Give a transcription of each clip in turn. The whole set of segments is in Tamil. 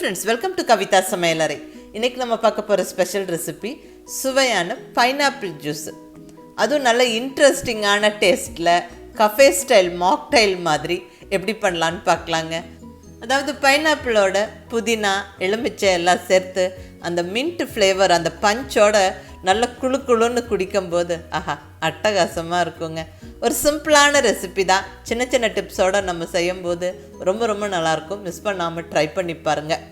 ஃப்ரெண்ட்ஸ், வெல்கம் டு கவிதா சமையலறை. இன்றைக்கி நம்ம பார்க்க போகிற ஸ்பெஷல் ரெசிபி சுவையான பைனாப்பிள் ஜூஸ். அதுவும் நல்ல இன்ட்ரெஸ்டிங்கான டேஸ்ட்டில் கஃபே ஸ்டைல் மாக்டைல் மாதிரி எப்படி பண்ணலான்னு பார்க்கலாங்க. அதாவது பைனாப்பிளோட புதினா எலுமிச்சை எல்லாம் சேர்த்து அந்த மின்ட் ஃப்ளேவர் அந்த பஞ்சோட நல்ல குழு குழுன்னு குடிக்கும்போது ஆஹா அட்டகாசமாக இருக்குங்க. ஒரு சிம்பிளான ரெசிபி தான், சின்ன சின்ன டிப்ஸோடு நம்ம செய்யும்போது ரொம்ப ரொம்ப நல்லாயிருக்கும். மிஸ் பண்ணாமல் ட்ரை பண்ணி பாருங்கள்.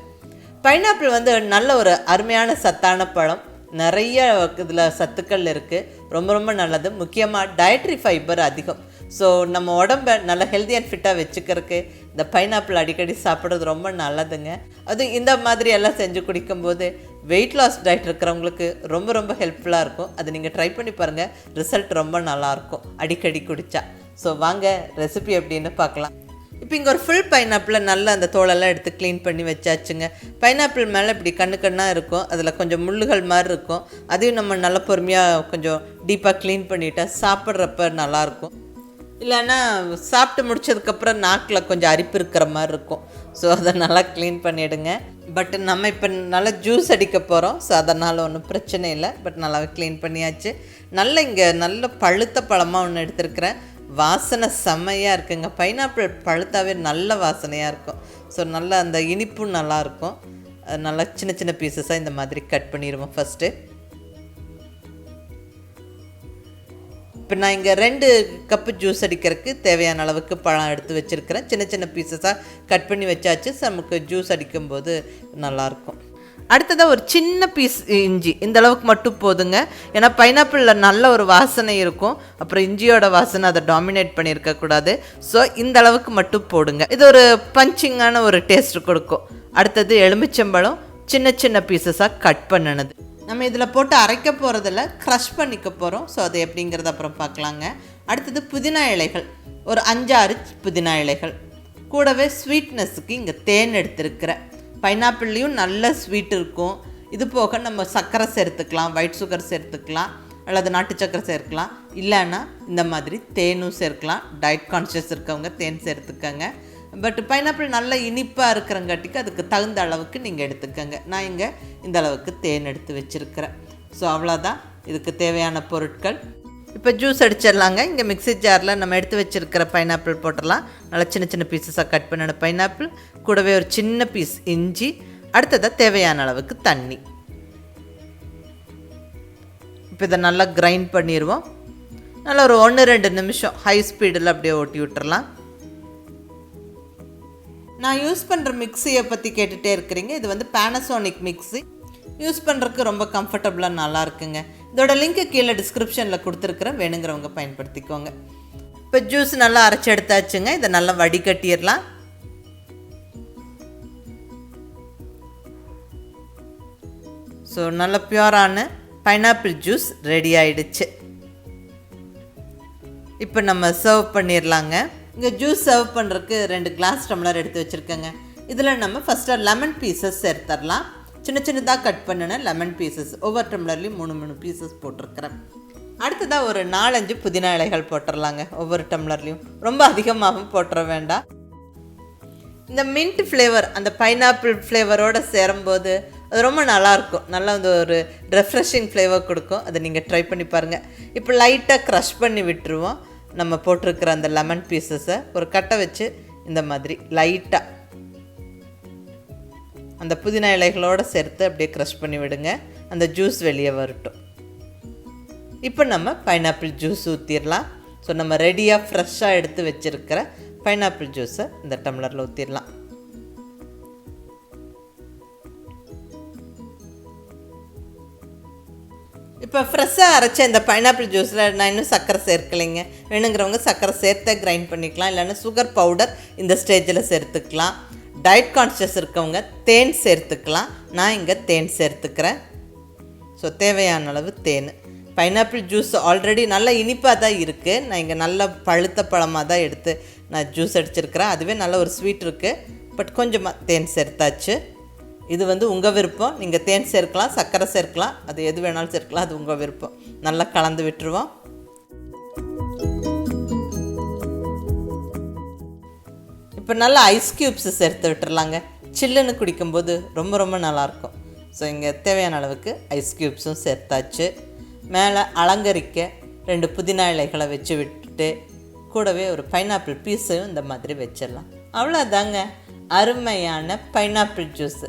பைனாப்பிள் நல்ல ஒரு அருமையான சத்தான பழம். நிறைய இதில் சத்துக்கள் இருக்குது, ரொம்ப ரொம்ப நல்லது. முக்கியமாக டயட்ரி ஃபைபர் அதிகம். ஸோ நம்ம உடம்பை நல்லா ஹெல்தி அண்ட் ஃபிட்டாக வச்சுக்கிறதுக்கு இந்த பைனாப்பிள் அடிக்கடி சாப்பிட்றது ரொம்ப நல்லதுங்க. அதுவும் இந்த மாதிரி எல்லாம் செஞ்சு குடிக்கும்போது வெயிட் லாஸ் டயட் இருக்கிறவங்களுக்கு ரொம்ப ரொம்ப ஹெல்ப்ஃபுல்லாக இருக்கும். அது நீங்கள் ட்ரை பண்ணி பாருங்கள், ரிசல்ட் ரொம்ப நல்லாயிருக்கும் அடிக்கடி குடித்தா. ஸோ வாங்க ரெசிபி எப்படின்னு பார்க்கலாம். இப்போ இங்கே ஒரு ஃபுல் பைனாப்பிளை நல்லா அந்த தோலெல்லாம் எடுத்து க்ளீன் பண்ணி வச்சாச்சுங்க. பைனாப்பிள் மேலே இப்படி கண்ணாக இருக்கும், அதில் கொஞ்சம் முள்ளுகள் மாதிரி இருக்கும். அதையும் நம்ம நல்லா பொறுமையாக கொஞ்சம் டீப்பாக க்ளீன் பண்ணிவிட்டா சாப்பிட்றப்ப நல்லாயிருக்கும். இல்லைன்னா சாப்பிட்டு முடிச்சதுக்கப்புறம் நாக்கில் கொஞ்சம் அரிப்பு இருக்கிற மாதிரி இருக்கும். ஸோ அதை நல்லா க்ளீன் பண்ணிவிடுங்க. பட் நம்ம இப்போ நல்லா ஜூஸ் அடிக்க போகிறோம், ஸோ அதனால் ஒன்றும் பிரச்சனை இல்லை. பட் நல்லாவே க்ளீன் பண்ணியாச்சு. இங்கே நல்ல பழுத்த பழமாக ஒன்று எடுத்துருக்கிறேன். வாசனை செம்மையாக இருக்குங்க. பைனாப்பிள் பழுத்தாவே நல்ல வாசனையாக இருக்கும். ஸோ நல்லா அந்த இனிப்பும் நல்லாயிருக்கும். நல்லா சின்ன சின்ன பீசஸாக இந்த மாதிரி கட் பண்ணிடுவோம் ஃபஸ்ட்டு. இப்போ நான் இங்கே 2 கப்பு ஜூஸ் அடிக்கிறதுக்கு தேவையான அளவுக்கு பழம் எடுத்து வச்சுருக்கிறேன். சின்ன சின்ன பீசஸாக கட் பண்ணி வச்சாச்சு. நமக்கு ஜூஸ் அடிக்கும்போது நல்லாயிருக்கும். அடுத்ததாக ஒரு சின்ன பீஸ் இஞ்சி, இந்த அளவுக்கு மட்டும் போதுங்க. ஏன்னா பைனாப்பிளில் நல்ல ஒரு வாசனை இருக்கும், அப்புறம் இஞ்சியோட வாசனை அதை டாமினேட் பண்ணியிருக்கக்கூடாது. ஸோ இந்த அளவுக்கு மட்டும் போடுங்க. இது ஒரு பஞ்சிங்கான ஒரு டேஸ்ட் கொடுக்கும். அடுத்தது எலுமிச்சம்பழம் சின்ன சின்ன பீசஸாக கட் பண்ணினது. நம்ம இதில் போட்டு அரைக்க போகிறதில்ல, க்ரஷ் பண்ணிக்க போகிறோம். ஸோ அது எப்படிங்கிறத அப்புறம் பார்க்கலாங்க. அடுத்தது புதினா இலைகள், ஒரு 5-6 புதினா இலைகள். கூடவே ஸ்வீட்னஸுக்கு இங்கே தேன் எடுத்துருக்கிறேன். பைனாப்பிள்லேயும் நல்ல ஸ்வீட் இருக்கும். இது போக நம்ம சர்க்கரை சேர்த்துக்கலாம், ஒயிட் சுகர் சேர்த்துக்கலாம், அல்லது நாட்டு சர்க்கரை சேர்க்கலாம். இல்லைன்னா இந்த மாதிரி தேனும் சேர்க்கலாம். டயட் கான்ஷியஸ் இருக்கவங்க தேன் சேர்த்துக்கங்க. பட் பைனாப்பிள் நல்ல இனிப்பாக இருக்கிறங்காட்டிக்கு அதுக்கு தகுந்த அளவுக்கு நீங்கள் எடுத்துக்கோங்க. நான் இங்கே இந்த அளவுக்கு தேன் எடுத்து வச்சுருக்கிறேன். ஸோ அவ்வளோதான் இதுக்கு தேவையான பொருட்கள். இப்போ ஜூஸ் அடிச்சிடலாங்க. இங்கே மிக்ஸி ஜாரில் நம்ம எடுத்து வச்சுருக்கிற பைனாப்பிள் போட்டுடலாம். நல்லா சின்ன சின்ன பீஸஸாக கட் பண்ணின பைனாப்பிள், கூடவே ஒரு சின்ன பீஸ் இஞ்சி, அடுத்ததாக தேவையான அளவுக்கு தண்ணி. இப்போ இதை நல்லா கிரைண்ட் பண்ணிடுவோம். நல்லா ஒரு 1-2 நிமிஷம் ஹை ஸ்பீடில் அப்படியே ஓட்டி விட்டுறலாம். நான் யூஸ் பண்ணுற மிக்ஸியை பற்றி கேட்டுகிட்டே இருக்கிறீங்க. இது பேனசோனிக் மிக்ஸி. யூஸ் பண்ணுறதுக்கு ரொம்ப கம்ஃபர்டபுளாக நல்லா இருக்குங்க. இதோட லிங்க்கு கீழே டிஸ்கிரிப்ஷனில் கொடுத்துருக்குறேன், வேணுங்கிறவங்க பயன்படுத்திக்கோங்க. இப்போ ஜூஸ் நல்லா அரைச்சி எடுத்தாச்சுங்க. இதை நல்லா வடிகட்டிடலாம். ஸோ நல்ல பியூரான பைனாப்பிள் ஜூஸ் ரெடி ஆகிடுச்சு. இப்போ நம்ம சர்வ் பண்ணிடலாங்க. இங்கே ஜூஸ் சர்வ் பண்ணுறதுக்கு 2 கிளாஸ் டம்ளர் எடுத்து வச்சுருக்கேங்க. இதில் நம்ம ஃபஸ்ட்டு லெமன் பீசஸ் சேர்த்துடலாம். சின்ன சின்னதாக கட் பண்ணின லெமன் பீசஸ் ஒவ்வொரு டம்ளர்லேயும் 3 பீசஸ் போட்டிருக்கிறேன். அடுத்ததாக ஒரு 4-5 புதினா இலைகள் போட்டுடலாங்க ஒவ்வொரு டம்ளர்லேயும். ரொம்ப அதிகமாகவும் போட்டுற வேண்டாம். இந்த மின்ட் ஃப்ளேவர் அந்த பைனாப்பிள் ஃப்ளேவரோடு சேரும்போது அது ரொம்ப நல்லாயிருக்கும். நல்லா ஒரு ரெஃப்ரெஷிங் ஃப்ளேவர் கொடுக்கும். அதை நீங்கள் ட்ரை பண்ணி பாருங்கள். இப்போ லைட்டாக க்ரஷ் பண்ணி விட்டுருவோம். நம்ம போட்டிருக்கிற அந்த லெமன் பீசஸை ஒரு கட்டை வச்சு இந்த மாதிரி லைட்டாக அந்த புதினா இலைகளோடு சேர்த்து அப்படியே க்ரஷ் பண்ணி விடுங்க. அந்த ஜூஸ் வெளியே வரட்டும். இப்போ நம்ம பைனாப்பிள் ஜூஸ் ஊற்றிடலாம். ஸோ நம்ம ரெடியாக ஃப்ரெஷ்ஷாக எடுத்து வச்சுருக்கிற பைனாப்பிள் ஜூஸை இந்த டம்ளரில் ஊற்றிடலாம். இப்போ ஃப்ரெஷ்ஷாக அரைச்ச இந்த பைனாப்பிள் ஜூஸில் நான் இன்னும் சர்க்கரை சேர்க்கலைங்க. வேணுங்கிறவங்க சர்க்கரை சேர்த்தே கிரைண்ட் பண்ணிக்கலாம், இல்லைன்னா சுகர் பவுடர் இந்த ஸ்டேஜில் சேர்த்துக்கலாம். டயட் கான்ஷியஸ் இருக்கவங்க தேன் சேர்த்துக்கலாம். நான் இங்கே தேன் சேர்த்துக்கிறேன். ஸோ தேவையான அளவு தேன். பைனாப்பிள் ஜூஸ் ஆல்ரெடி நல்லா இனிப்பாக தான் இருக்குது. நான் இங்கே நல்ல பழுத்த பழமாக தான் எடுத்து நான் ஜூஸ் அடிச்சிருக்கிறேன். அதுவே நல்ல ஒரு ஸ்வீட் இருக்குது. பட் கொஞ்சமாக தேன் சேர்த்தாச்சு. இது உங்கள் விருப்பம். நீங்கள் தேன் சேர்க்கலாம், சர்க்கரை சேர்க்கலாம், அது எது வேணாலும் சேர்க்கலாம், அது உங்கள் விருப்பம். நல்லா கலந்து விட்டுருவோம். இப்போ நல்லா ஐஸ் க்யூப்ஸ் சேர்த்து விட்டுறலாங்க. சில்லுன்னு குடிக்கும்போது ரொம்ப ரொம்ப நல்லாயிருக்கும். ஸோ இங்கே தேவையான அளவுக்கு ஐஸ் க்யூப்ஸும் சேர்த்தாச்சு. மேலே அலங்கரிக்க 2 புதினா இலைகளை வச்சு விட்டுட்டு கூடவே ஒரு பைனாப்பிள் பீஸையும் இந்த மாதிரி வச்சிடலாம். அவ்வளோதாங்க, அருமையான பைனாப்பிள் ஜூஸு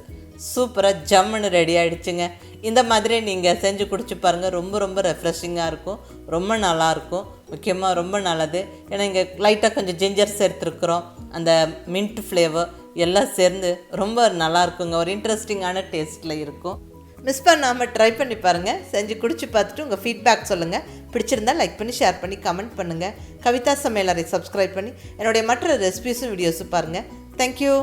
சூப்பராக ஜம்முன்னு ரெடி ஆகிடுச்சுங்க. இந்த மாதிரி நீங்கள் செஞ்சு குடிச்சு பாருங்கள். ரொம்ப ரொம்ப ரெஃப்ரெஷிங்காக இருக்கும், ரொம்ப நல்லாயிருக்கும். முக்கியமாக ரொம்ப நல்லது. ஏன்னா இங்கே லைட்டாக கொஞ்சம் ஜிஞ்சர் சேர்த்துருக்குறோம். அந்த மின்ட் ஃப்ளேவர் எல்லாம் சேர்ந்து ரொம்ப நல்லாயிருக்குங்க. ஒரு இன்ட்ரெஸ்டிங்கான டேஸ்ட்டில் இருக்கும். மிஸ் பண்ணாமல் ட்ரை பண்ணி பாருங்கள். செஞ்சு குடிச்சு பார்த்துட்டு உங்கள் ஃபீட்பேக் சொல்லுங்கள். பிடிச்சிருந்தால் லைக் பண்ணி, ஷேர் பண்ணி, கமெண்ட் பண்ணுங்கள். கவிதா சமையலறை சப்ஸ்கிரைப் பண்ணி என்னுடைய மற்ற ரெசிபீஸும் வீடியோஸும் பாருங்கள். தேங்க்யூ.